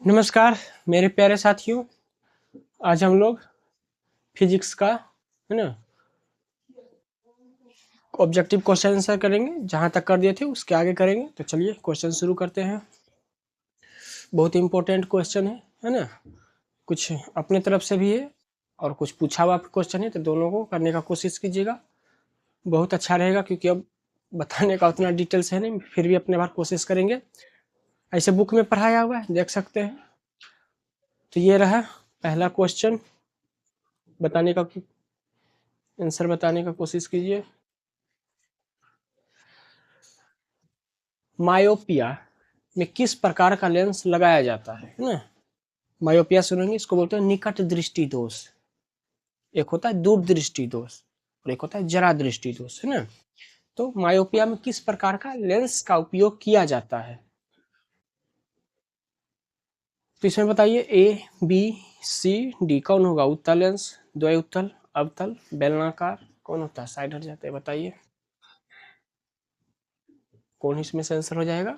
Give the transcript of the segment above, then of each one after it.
नमस्कार मेरे प्यारे साथियों। आज हम लोग फिजिक्स का है ना ऑब्जेक्टिव क्वेश्चन आंसर करेंगे। जहां तक कर दिए थे उसके आगे करेंगे। तो चलिए क्वेश्चन शुरू करते हैं। बहुत इंपॉर्टेंट क्वेश्चन है ना। कुछ अपने तरफ से भी है और कुछ पूछा हुआ क्वेश्चन है, तो दोनों को करने का कोशिश कीजिएगा। बहुत अच्छा रहेगा क्योंकि अब बताने का उतना डिटेल्स है नहीं, फिर भी अपने बार कोशिश करेंगे। ऐसे बुक में पढ़ाया हुआ है, देख सकते हैं। तो ये रहा पहला क्वेश्चन, बताने का आंसर बताने का कोशिश कीजिए। मायोपिया में किस प्रकार का लेंस लगाया जाता है ना। मायोपिया सुनेंगे, इसको बोलते हैं निकट दृष्टि दोष। एक होता है दूर दृष्टि दोष और एक होता है जरा दृष्टि दोष, है ना। तो मायोपिया में किस प्रकार का लेंस का उपयोग किया जाता है, तो इसमें बताइए ए बी सी डी कौन होगा। उत्तल लेंस, द्वय उत्तल, अवतल, बेलनाकार, कौन होता है। साइड हट जाते हैं, बताइए कौन इसमें से आंसर हो जाएगा।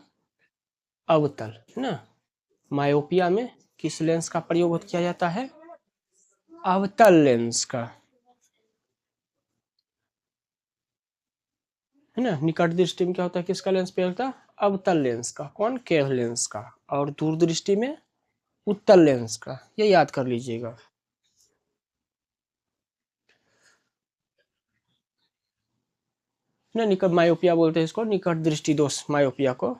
अवतल, है ना। मायोपिया में किस लेंस का प्रयोग किया जाता है, अवतल लेंस का, है ना। निकट दृष्टि में क्या होता है, किसका लेंस प्रयोग होता है, अवतल लेंस का, कौन, केव लेंस का। और दूर दृष्टि में उत्तल लेंस का, ये याद कर लीजिएगा। ना निकट मायोपिया बोलते हैं इसको, निकट दृष्टि दोष मायोपिया को।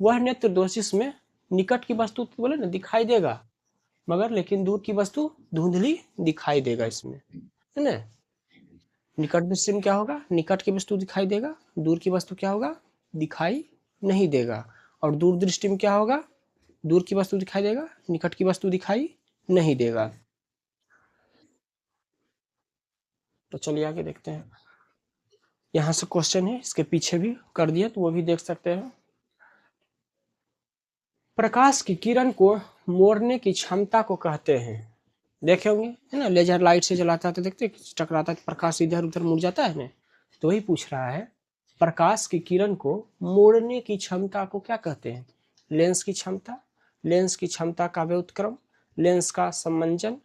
वह नेत्र दोष जिसमें निकट की वस्तु बोले ना दिखाई देगा, मगर लेकिन दूर की वस्तु धुंधली दिखाई देगा इसमें, है ना। निकट दृष्टि में क्या होगा, निकट की वस्तु दिखाई देगा, दूर की वस्तु क्या होगा, दिखाई नहीं देगा। और दूर दृष्टि में क्या होगा, दूर की वस्तु दिखाई देगा, निकट की वस्तु दिखाई नहीं देगा। तो चलिए आगे देखते हैं। यहाँ से क्वेश्चन है, इसके पीछे भी कर दिया तो वो भी देख सकते हैं। प्रकाश की किरण को मोड़ने की क्षमता को कहते हैं, देखे होंगे है ना। लेजर लाइट से जलाता है तो देखते टकराता है, प्रकाश इधर उधर मुड़ जाता है ना। तो वही पूछ रहा है, प्रकाश की किरण को मोड़ने की क्षमता को क्या कहते हैं। लेंस की क्षमता, लेंस की क्षमता का व्युत्क्रम, लेंस का समंजन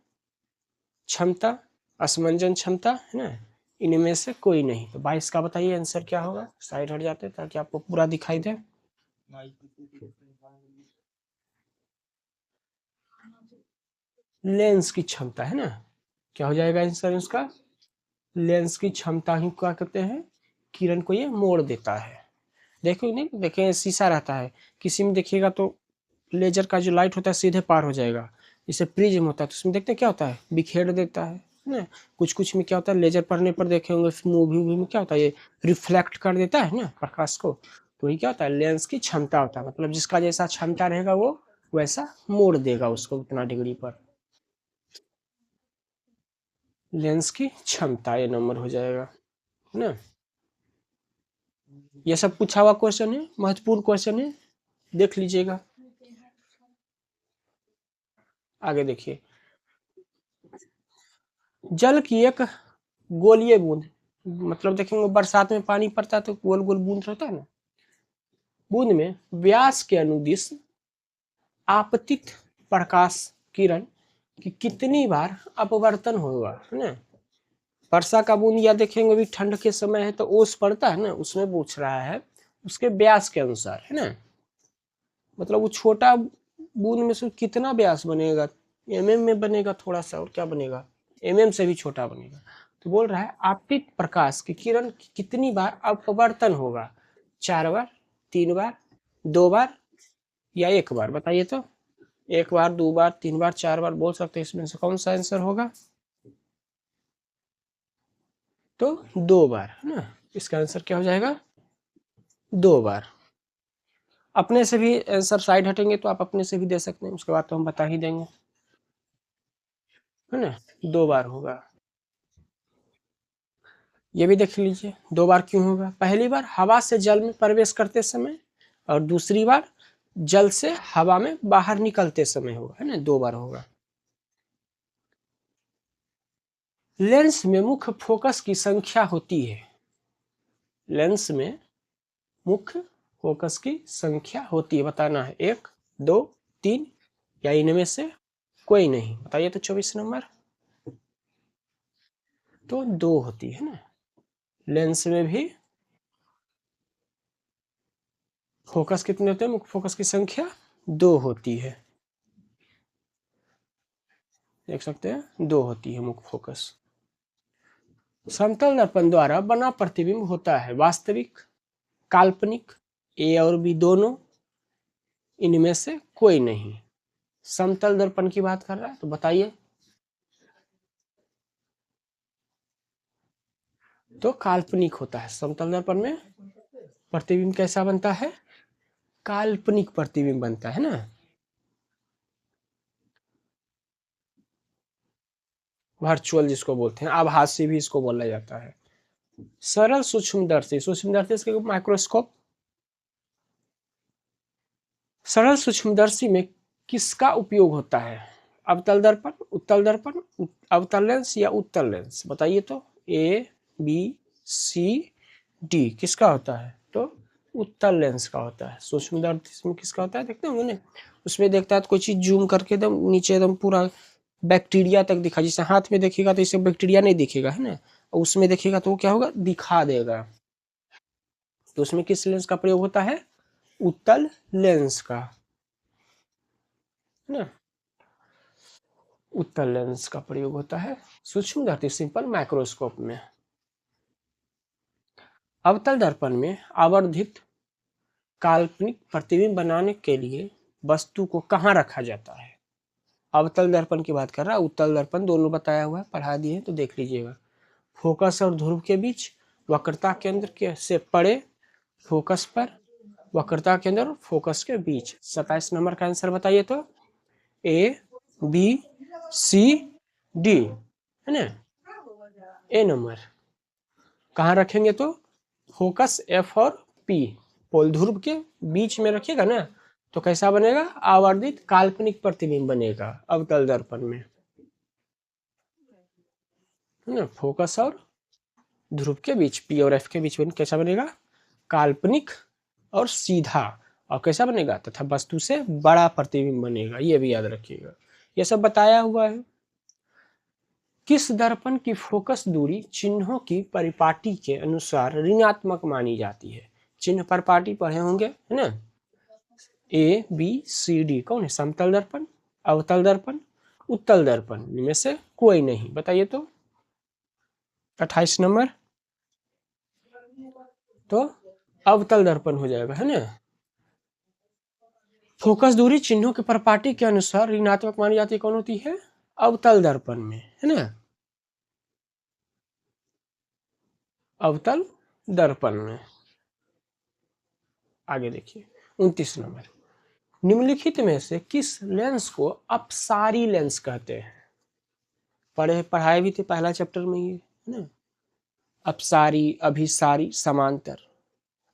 क्षमता, असमंजन क्षमता, है ना। इनमें से कोई नहीं। तो 22 का बताइए आंसर क्या होगा। साइड हट जाते ताकि आपको पूरा दिखाई दे। लेंस की क्षमता, है ना। क्या हो जाएगा आंसर उसका, लेंस की क्षमता ही क्या कहते हैं, किरण को ये मोड़ देता है। देखो नहीं देखें, शीशा रहता है, किसी में देखिएगा तो लेजर का जो लाइट होता है सीधे पार हो जाएगा। जैसे प्रिज्म होता है तो उसमें देखते क्या होता है, बिखेर देता है ना। कुछ कुछ में क्या होता है, लेजर पढ़ने पर देखे होंगे, मूवी में क्या होता है, ये रिफ्लेक्ट कर देता है ना प्रकाश को। तो ये क्या होता है, लेंस की क्षमता होता है। मतलब जिसका जैसा क्षमता रहेगा वो वैसा मोड़ देगा उसको उतना डिग्री पर। लेंस की क्षमता ये नंबर हो जाएगा, है ना। ये सब पूछा हुआ क्वेश्चन है, महत्वपूर्ण क्वेश्चन है, देख लीजिएगा। आगे देखिए, जल की एक गोलीय बूंद, मतलब देखेंगे बरसात में पानी पड़ता है तो गोल गोल बूंद रहता है ना। बूंद में व्यास के अनुदिश आपतित प्रकाश किरण की कितनी बार अपवर्तन होगा, है ना। वर्षा का बूंद या देखेंगे अभी ठंड के समय है तो ओस पड़ता है ना, उसमें पूछ रहा है उसके व्यास के अनुसार, है ना। मतलब वो छोटा बूंद में से कितना व्यास बनेगा, एमएम में बनेगा थोड़ा सा, और क्या बनेगा, एमएम से भी छोटा बनेगा। तो बोल रहा है आपतित प्रकाश की किरण कितनी बार अपवर्तन होगा, 4 बार, 3 बार, 2 बार या 1 बार, बताइए तो। 1 बार, 2 बार, 3 बार, 4 बार बोल सकते हैं, इसमें से कौन सा आंसर होगा। तो 2 बार, है ना। इसका आंसर क्या हो जाएगा, 2 बार। अपने से भी आंसर साइड हटेंगे तो आप अपने से भी दे सकते हैं, उसके बाद तो हम बता ही देंगे, है ना। 2 बार होगा। ये भी देख लीजिए 2 बार क्यों होगा। पहली बार हवा से जल में प्रवेश करते समय और दूसरी बार जल से हवा में बाहर निकलते समय होगा, है ना। 2 बार होगा। लेंस में मुख्य फोकस की संख्या होती है, लेंस में मुख्य फोकस की संख्या होती है, बताना है 1 2 3 या इनमें से कोई नहीं? बताइए तो 24 नंबर। तो 2 होती है ना। लेंस में भी फोकस कितने होते हैं? मुख्य फोकस की संख्या 2 होती है। देख सकते हैं 2 होती है मुख्य फोकस। समतल दर्पण द्वारा बना प्रतिबिंब होता है वास्तविक, काल्पनिक, ए और बी दोनों, इनमें से कोई नहीं। समतल दर्पण की बात कर रहा है तो बताइए। तो काल्पनिक होता है समतल दर्पण में। प्रतिबिंब कैसा बनता है? काल्पनिक प्रतिबिंब बनता है ना। वर्चुअल जिसको बोलते हैं, आभासी भी इसको बोला जाता है। सरल सूक्ष्मदर्शी, सूक्ष्मदर्शी के माइक्रोस्कोप। सरल सूक्ष्मदर्शी में किसका उपयोग होता है? अवतल दर्पण, उत्तल दर्पण, अवतल लेंस या उत्तल लेंस? बताइए तो। ए, बी, सी, डी किसका होता है? तो उत्तल लेंस का होता है। सूक्ष्मदर्शी में किसका होता है? देखते होंगे ना, उसमें देखता है तो कोई चीज जूम करके एकदम नीचे एकदम पूरा बैक्टीरिया तक दिखा, जैसे हाथ में देखेगा तो इसे बैक्टीरिया नहीं दिखेगा, है ना, और उसमें देखेगा तो वो क्या होगा? दिखा देगा। तो उसमें किस लेंस का प्रयोग होता है? उत्तल लेंस का, है ना। उत्तल लेंस का प्रयोग होता है सूक्ष्मदर्शी सिंपल माइक्रोस्कोप में। अवतल दर्पण में आवर्धित काल्पनिक प्रतिबिंब बनाने के लिए वस्तु को कहाँ रखा जाता है? अवतल दर्पण की बात कर रहा है, उत्तल दर्पण दोनों बताया हुआ है, पढ़ा दिए तो देख लीजिएगा। फोकस और ध्रुव के बीच, वक्रता केंद्र के से परे, फोकस पर, वक्रता केंद्र और फोकस के बीच। 27 नंबर का आंसर बताइए तो। ए, बी, सी, डी, है ना। ए नंबर कहाँ रखेंगे तो? फोकस एफ और पी पोल ध्रुव के बीच में रखिएगा ना, तो कैसा बनेगा? आवर्धित काल्पनिक प्रतिबिंब बनेगा अवतल दर्पण में, है ना। फोकस और ध्रुव के बीच, पी और एफ के बीच में कैसा बनेगा? काल्पनिक और सीधा। और कैसा बनेगा? तथा वस्तु से बड़ा प्रतिबिंब बनेगा, ये भी याद रखिएगा। ये सब बताया हुआ है। किस दर्पण की फोकस दूरी चिन्हों की परिपाटी के अनुसार ऋणात्मक मानी जाती है? चिन्ह परिपाटी पढ़े होंगे, है ना। ए, बी, सी, डी कौन है? समतल दर्पण, अवतल दर्पण, उत्तल दर्पण, इनमें से कोई नहीं। बताइए तो। 28 नंबर तो अवतल दर्पण हो जाएगा, है ना। फोकस दूरी चिन्हों के परिपाटी के अनुसार ऋणात्मक मानी जाती कौन होती है? अवतल दर्पण में, है ना। अवतल दर्पण में। आगे देखिए 29 नंबर। निम्नलिखित में से किस लेंस को अपसारी लेंस कहते हैं? पढ़ाए भी थे पहला चैप्टर में ये, है ना। अपसारी, अभिसारी, समांतर।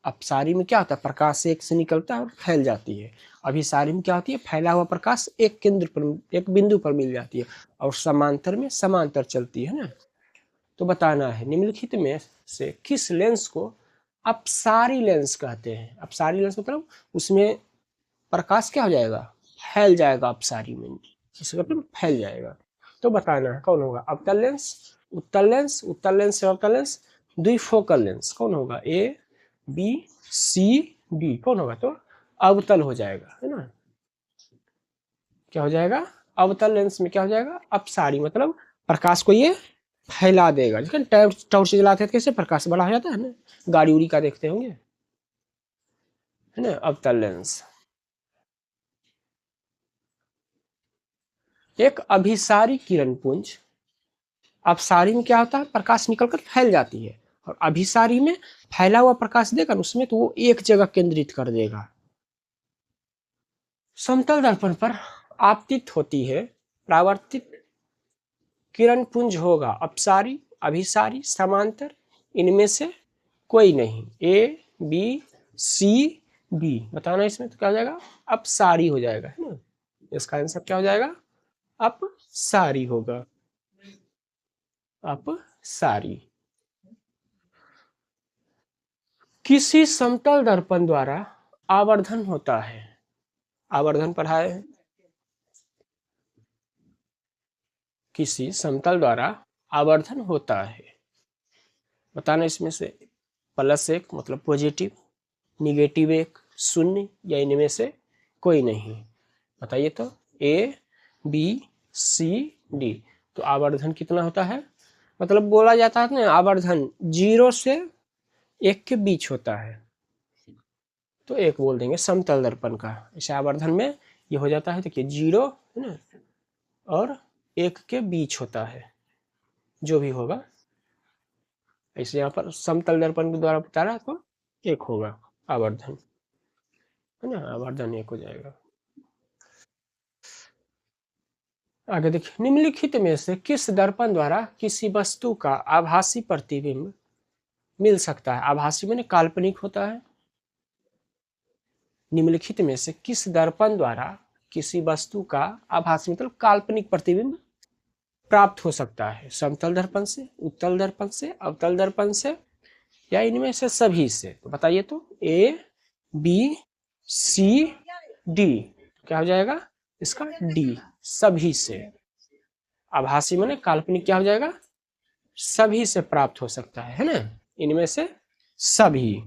अपसारी में क्या होता है? प्रकाश एक से निकलता है और फैल जाती है। अभिसारी में क्या होती है? फैला हुआ प्रकाश एक केंद्र पर, एक बिंदु पर मिल जाती है। और समांतर में समांतर चलती है ना। तो बताना है निम्नलिखित में से किस लेंस को अपसारी लेंस कहते हैं? अपसारी लेंस मतलब उसमें प्रकाश क्या हो जाएगा? फैल जाएगा अपसारी में, इसका मतलब फैल जाएगा। तो बताना है कौन होगा? अवतल लेंस, उत्तल लेंस, उत्तल लेंस से अवतल लेंस, द्विफोकल लेंस कौन होगा? ए, बी, सी, डी कौन होगा? तो अवतल हो जाएगा, है ना। क्या हो जाएगा? अवतल लेंस में क्या हो जाएगा? अपसारी मतलब प्रकाश को ये फैला देगा। लेकिन टॉर्च से जलाते हैं तो कैसे प्रकाश बड़ा हो जाता है ना, गाड़ी उड़ी का देखते होंगे, है ना। अवतल लेंस। एक अभिसारी किरण पुंज, अपसारी में क्या होता है? प्रकाश निकलकर फैल जाती है। और अभिसारी में फैला हुआ प्रकाश देगा उसमें तो वो एक जगह केंद्रित कर देगा। समतल दर्पण पर आपतित होती है परावर्तित किरण पुंज होगा अपसारी, अभिसारी, समांतर, इनमें से कोई नहीं। ए, बी, सी, डी बताना। इसमें तो क्या हो जाएगा? अपसारी हो जाएगा, है ना। इसका आंसर क्या हो जाएगा? अपसारी होगा, अपसारी। किसी समतल दर्पण द्वारा आवर्धन होता है। आवर्धन पढ़ाए हैं, किसी समतल द्वारा आवर्धन होता है। बताना इसमें से +1 मतलब पॉजिटिव, -1 शून्य, या इनमें से कोई नहीं। बताइए तो ए बी सी डी। तो आवर्धन कितना होता है? मतलब बोला जाता है ना आवर्धन 0 से 1 के बीच होता है, तो 1 बोल देंगे समतल दर्पण का। इसे आवर्धन में ये हो जाता है, देखिए 0 है ना और 1 के बीच होता है, जो भी होगा। ऐसे यहाँ पर समतल दर्पण के द्वारा बता रहा है तो 1 होगा आवर्धन, है ना, आवर्धन 1 हो जाएगा। आगे देखिए, निम्नलिखित में से किस दर्पण द्वारा किसी वस्तु का आभासी प्रतिबिंब मिल सकता है? आभासी माने काल्पनिक होता है। निम्नलिखित में से किस दर्पण द्वारा किसी वस्तु का आभासी मतलब काल्पनिक प्रतिबिंब प्राप्त हो सकता है? समतल दर्पण से, उत्तल दर्पण से, अवतल दर्पण से, या इनमें से सभी से? तो बताइए तो ए बी सी डी। क्या हो जाएगा इसका? डी, सभी से। आभासी माने काल्पनिक, क्या हो जाएगा? सभी से प्राप्त हो सकता है ना, इनमें से सभी,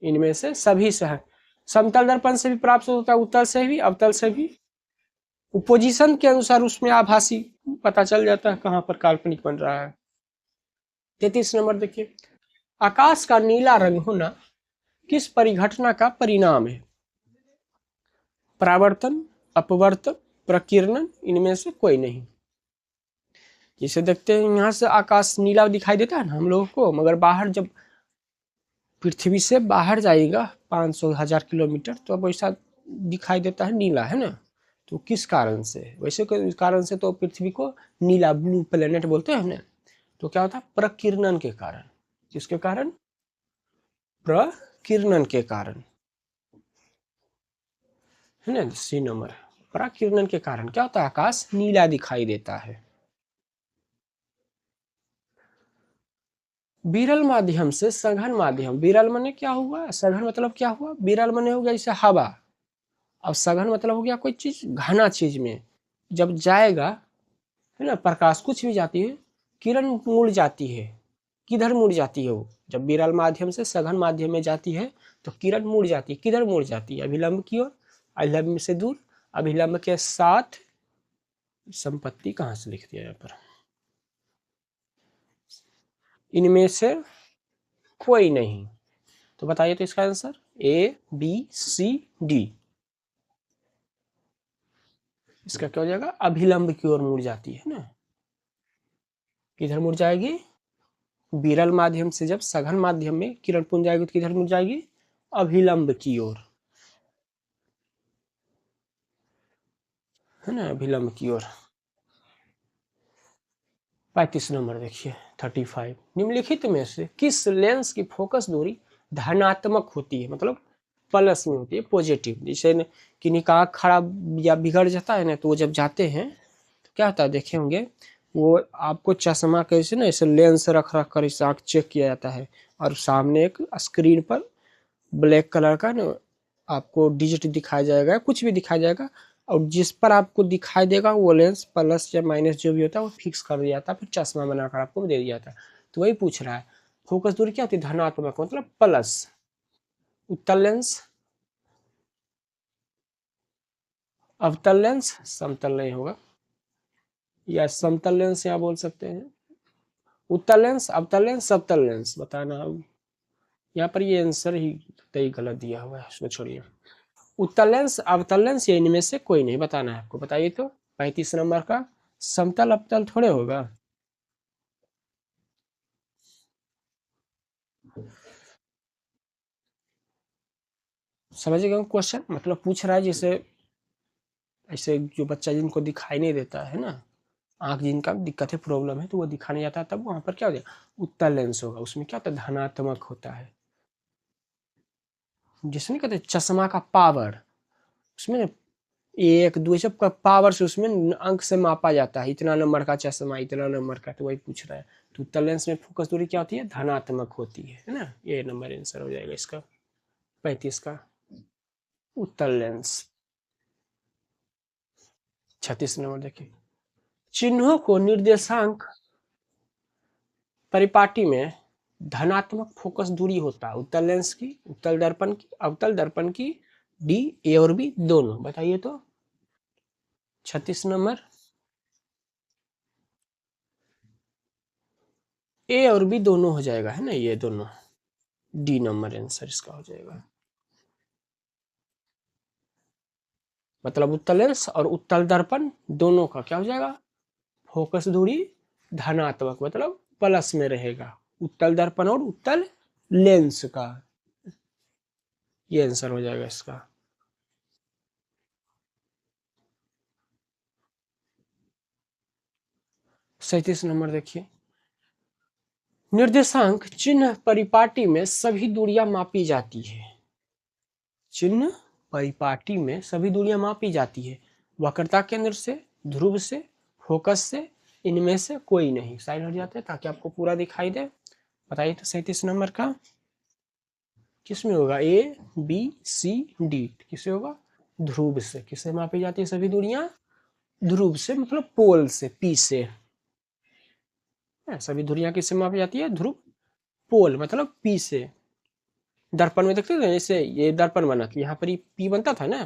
इनमें से सभी से है। समतल दर्पण से भी प्राप्त होता है, उत्तल से भी, अवतल से भी। पोजीशन के अनुसार उसमें आभासी पता चल जाता है कहां पर काल्पनिक बन रहा है। 33 नंबर देखिए, आकाश का नीला रंग होना किस परिघटना का परिणाम है? परावर्तन, अपवर्तन, प्रकीर्णन, इनमें से कोई नहीं। जिसे देखते हैं यहाँ से आकाश नीला दिखाई देता है ना हम लोगों को, मगर बाहर जब पृथ्वी से बाहर जाएगा 500,000 किलोमीटर तो अब वैसा दिखाई देता है नीला, है ना। तो किस कारण से? वैसे इस कारण से तो पृथ्वी को नीला, ब्लू प्लेनेट बोलते हैं ना। तो क्या होता है? प्रकीर्णन के कारण। किसके कारण? प्रकीर्णन के कारण, है ना। सी नंबर, प्रकीर्णन के कारण क्या होता है? आकाश नीला दिखाई देता है। विरल माध्यम से सघन माध्यम, विरल माने क्या हुआ? सघन मतलब क्या हुआ? विरल माने हो गया जैसे हवा, अब सघन मतलब हो गया कोई चीज घना चीज में जब जाएगा, है ना, प्रकाश कुछ भी जाती है, किरण मुड़ जाती है। किधर मुड़ जाती है वो? जब विरल माध्यम से सघन माध्यम में जाती है तो किरण मुड़ जाती है। किधर मुड़ जाती है? अभिलंब की ओर, अभिलंब से दूर, अभिलंब के साथ। संपत्ति कहाँ से लिख दिया यहाँ पर? इनमें से कोई नहीं। तो बताइए तो इसका answer A B C D. इसका क्या हो जाएगा? अभिलंब की ओर मुड़ जाती है ना। किधर मुड़ जाएगी? विरल माध्यम से जब सघन माध्यम में किरण पुंज जाएगी तो किधर मुड़ जाएगी? अभिलंब की ओर, है ना, अभिलंब की ओर। 35 नंबर देखिए, 35, निम्नलिखित में से किस लेंस की फोकस दूरी धनात्मक होती है? मतलब प्लस में होती है, पॉजिटिव। जैसे किन्हीं का आँख खराब या बिगड़ जाता है ना, तो वो जब जाते हैं तो क्या होता है, देखे होंगे वो आपको चश्मा कैसे ना ऐसे लेंस रख रख कर इस आँख चेक किया जाता है, और सामने एक स्क्रीन पर ब्लैक कलर का ना आपको डिजिट दिखाया जाएगा, कुछ भी दिखाया जाएगा, और जिस पर आपको दिखाई देगा वो लेंस प्लस या माइनस जो भी होता है वो फिक्स कर दिया जाता है, फिर चश्मा बनाकर आपको दे दिया जाता है। तो वही पूछ रहा है, फोकस दूरी क्या होती है? धनात्मक, मतलब प्लस। उत्तल लेंस, अवतल लेंस, समतल नहीं होगा, या समतल लेंस यहाँ बोल सकते हैं। उत्तल लेंस, अवतल लेंस, समतल लेंस, बताना। यहाँ पर ये आंसर ही तय गलत दिया हुआ है, उसको छोड़िए। उत्तल लेंस, अवतल लेंस, या इनमें से कोई नहीं बताना है आपको। बताइए तो 35 नंबर का। समतल अवतल थोड़े होगा। समझिएगा क्वेश्चन, मतलब पूछ रहा है जैसे ऐसे जो बच्चा जिनको दिखाई नहीं देता है ना, आंख जिनका दिक्कत है, प्रॉब्लम है, तो वो दिखाने जाता है, तब वहां पर क्या हो जाएगा? उत्तल लेंस होगा। उसमें क्या होता है? धनात्मक होता है। जिसमें नहीं कहते चश्मा का पावर, उसमें एक दो सब का पावर से उसमें अंक से मापा जाता है, इतना नंबर का चश्मा, इतना नंबर का, तो वही पूछ रहा है। तो उत्तल लेंस में फोकस दूरी क्या होती है? धनात्मक होती है ना। ये नंबर आंसर हो जाएगा इसका 35 का, उत्तल लेंस। 36 नंबर देखिए, चिन्हों को निर्देशांक परिपाटी में धनात्मक फोकस दूरी होता है उत्तल लेंस की, उत्तल दर्पण की, अवतल दर्पण की, डी ए और बी दोनों, बताइए तो। 36 नंबर ए और बी दोनों हो जाएगा, है ना, ये दोनों, डी नंबर आंसर इसका हो जाएगा। मतलब उत्तल लेंस और उत्तल दर्पण दोनों का क्या हो जाएगा, फोकस दूरी धनात्मक, मतलब प्लस में रहेगा, उत्तल दर्पण और उत्तल लेंस का, ये आंसर हो जाएगा इसका। सैंतीस नंबर देखिए, निर्देशांक चिन्ह परिपाटी में सभी दूरियां मापी जाती है, चिन्ह परिपाटी में सभी दूरियां मापी जाती है, वक्रता केंद्र से, ध्रुव से, फोकस से, इनमें से कोई नहीं। साइड हट जाते हैं ताकि आपको पूरा दिखाई दे। बताइए तो 37 नंबर का किस में होगा, ए बी सी डी, किससे होगा, ध्रुव से। किससे मापी जाती है सभी दूरियां, ध्रुव से, मतलब पोल से, पी से। सभी दूरियां किससे मापी जाती है, ध्रुव, पोल मतलब पी से। दर्पण में देखते थे जैसे ये दर्पण बना था, यहाँ पर ही पी बनता था ना,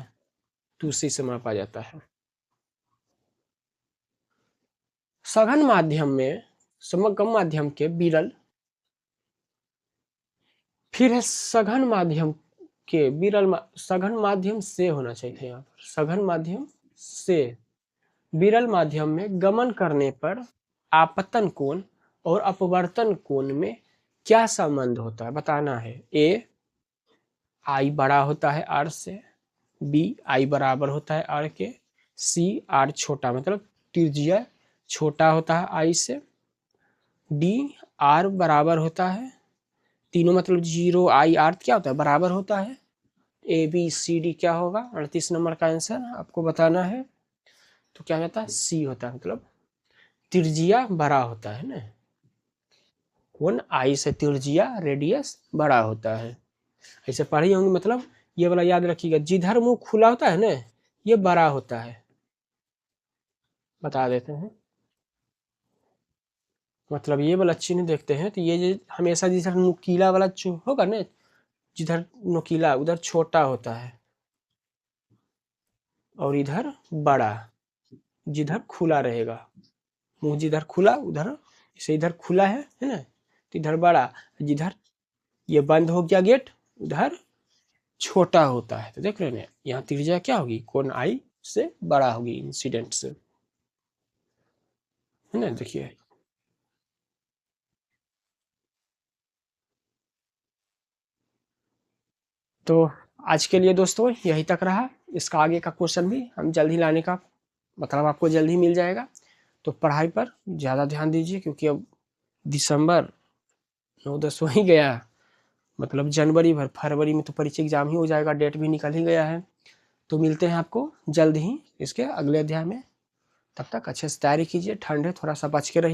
तो उसी से मापा जाता है। सघन माध्यम में समगम माध्यम के विरल, फिर है सघन माध्यम के विरल, सघन माध्यम से होना चाहिए यहाँ पर, सघन माध्यम से विरल माध्यम में गमन करने पर आपतन कोण और अपवर्तन कोण में क्या संबंध होता है, बताना है। ए आई बड़ा होता है आर से, बी आई बराबर होता है आर के, सी आर छोटा मतलब त्रिज्या छोटा होता है आई से, डी आर बराबर होता है, तीनों मतलब 0 आई आर क्या होता है, बराबर होता है। ए बी सी डी क्या होगा, 38 नंबर का आंसर आपको बताना है। तो क्या होता है, सी होता है, मतलब त्रिज्या बड़ा होता है ना, कोण आई से त्रिज्या रेडियस बड़ा होता है। ऐसे पढ़ी होंगे, मतलब ये वाला याद रखिएगा, जिधर मुंह खुला होता है ना, ये बड़ा होता है, बता देते हैं। मतलब ये वाला चिन्ह देखते हैं तो ये हमेशा जिधर नुकीला वाला होगा ना, जिधर नुकीला उधर छोटा होता है, और इधर बड़ा, जिधर खुला रहेगा, मुंह जिधर खुला उधर, इसे इधर खुला है ना, तो इधर बड़ा, जिधर ये बंद हो गया गेट उधर छोटा होता है। तो देख रहे हैं यहाँ त्रिज्या क्या होगी, कोण आई से बड़ा होगी इंसिडेंट से, है ना। देखिए तो आज के लिए दोस्तों यही तक रहा, इसका आगे का क्वेश्चन भी हम जल्द ही लाने का, मतलब आपको जल्द ही मिल जाएगा। तो पढ़ाई पर ज़्यादा ध्यान दीजिए, क्योंकि अब दिसंबर 9-10 हो ही गया, मतलब जनवरी भर, फरवरी में तो परीक्षा एग्जाम ही हो जाएगा, डेट भी निकल ही गया है। तो मिलते हैं आपको जल्द ही इसके अगले अध्याय में, तब तक अच्छे से तैयारी कीजिए, ठंड है थोड़ा सा बच के रहिए।